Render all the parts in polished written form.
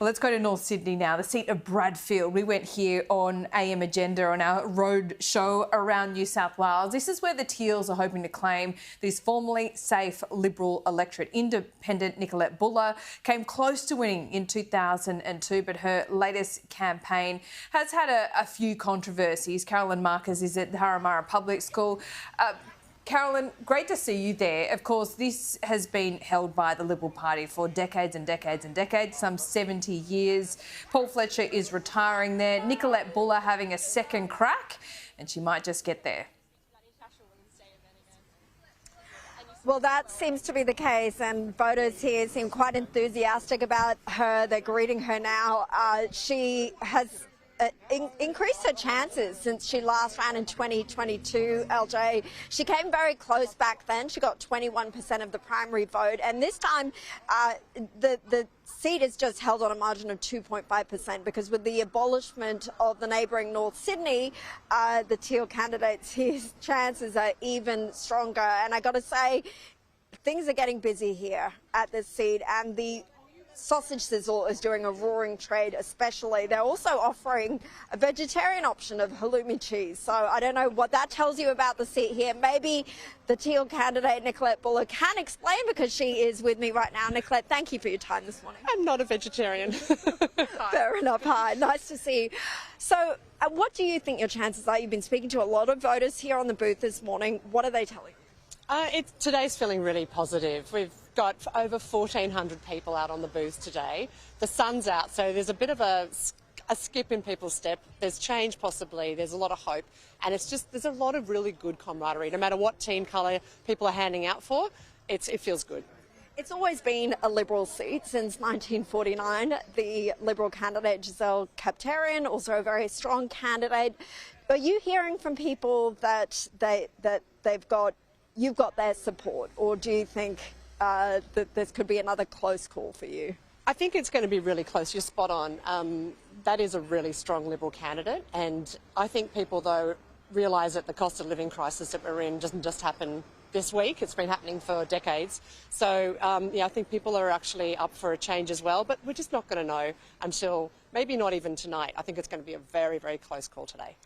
Well, let's go to North Sydney now, the seat of Bradfield. We went here on AM Agenda on our road show around New South Wales. This is where the Teals are hoping to claim this formerly safe Liberal electorate. Independent Nicolette Boele came close to winning in 2002, but her latest campaign has had a few controversies. Carolyn Marcus is at the Haramara Public School. Carolyn, great to see you there. Of course, this has been held by the Liberal Party for decades and decades and decades, some 70 years. Paul Fletcher is retiring there. Nicolette Boele having a second crack, and she might just get there. Well, that seems to be the case, and voters here seem quite enthusiastic about her. They're greeting her now. She has increased her chances since she last ran in 2022, LJ. She came very close back then. She got 21% of the primary vote, and this time the seat is just held on a margin of 2.5%, because with the abolishment of the neighbouring North Sydney, the Teal candidates, his chances are even stronger. And I got to say, things are getting busy here at this seat, and the sausage sizzle is doing a roaring trade, especially. They're also offering a vegetarian option of halloumi cheese. So I don't know what that tells you about the seat here. Maybe the Teal candidate, Nicolette Boele, can explain, because she is with me right now. Nicolette, thank you for your time this morning. I'm not a vegetarian. Fair enough. Hi, nice to see you. So what do you think your chances are? You've been speaking to a lot of voters here on the booth this morning. What are they telling you? Today's feeling really positive. We've got over 1,400 people out on the booth today. The sun's out, so there's a bit of a skip in people's step. There's change possibly, there's a lot of hope, and there's a lot of really good camaraderie. No matter what team colour people are handing out for, it feels good. It's always been a Liberal seat since 1949. The Liberal candidate, Giselle Kaptarian, also a very strong candidate. Are you hearing from people that you've got their support, or do you think that this could be another close call for you? I think it's going to be really close. You're spot on. That is a really strong Liberal candidate, and I think people, though, realise that the cost of living crisis that we're in doesn't just happen this week. It's been happening for decades. So, I think people are actually up for a change as well, but we're just not going to know until maybe not even tonight. I think it's going to be a very, very close call today.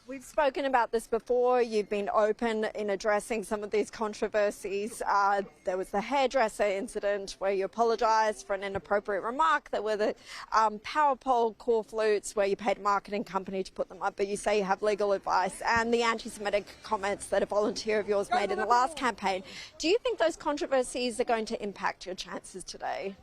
We've spoken about this before. You've been open in addressing some of these controversies. There was the hairdresser incident where you apologised for an inappropriate remark. There were the power pole core flutes where you paid a marketing company to put them up, but you say you have legal advice, and the anti-Semitic comments that a volunteer of yours made in the last campaign. Do you think those controversies are going to impact your chances today?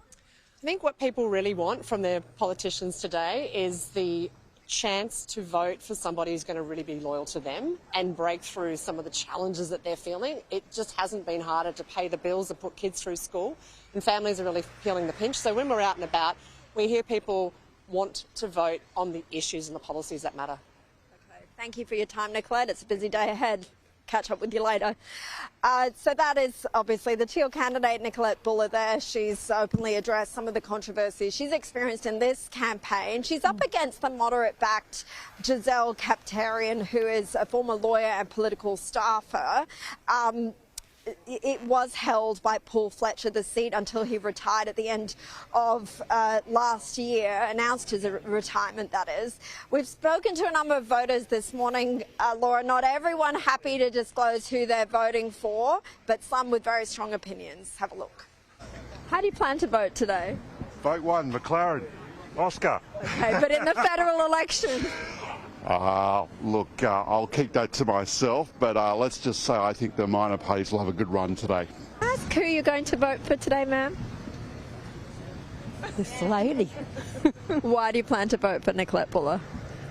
I think what people really want from their politicians today is the chance to vote for somebody who's going to really be loyal to them and break through some of the challenges that they're feeling. It just hasn't been harder to pay the bills and put kids through school, and families are really feeling the pinch. So when we're out and about, we hear people want to vote on the issues and the policies that matter. Okay. Thank you for your time, Nicolette. It's a busy day ahead. Catch up with you later. So that is obviously the Teal candidate, Nicolette Boele there. She's openly addressed some of the controversies she's experienced in this campaign. She's up against the moderate-backed Giselle Kaptarian, who is a former lawyer and political staffer. It was held by Paul Fletcher, the seat, until he retired at the end of last year, announced his retirement, that is. We've spoken to a number of voters this morning, Laura. Not everyone happy to disclose who they're voting for, but some with very strong opinions. Have a look. How do you plan to vote today? Vote one, McLaren. Oscar. Okay, but in the federal election? Look, I'll keep that to myself, but let's just say I think the minor parties will have a good run today. Ask who you're going to vote for today, ma'am. This lady. Why do you plan to vote for Nicolette Boele?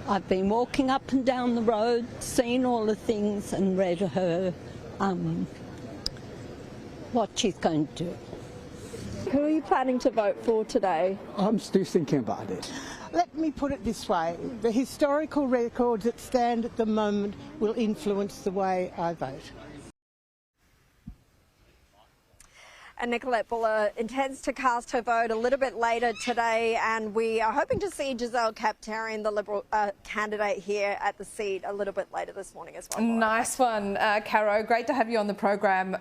I've been walking up and down the road, seen all the things and read her what she's going to do. Who are you planning to vote for today? I'm still thinking about it. Let me put it this way. The historical records that stand at the moment will influence the way I vote. And Nicolette Boele intends to cast her vote a little bit later today, and we are hoping to see Giselle Kaptarian, the Liberal candidate, here at the seat a little bit later this morning as well. Nice one, Caro. Great to have you on the program.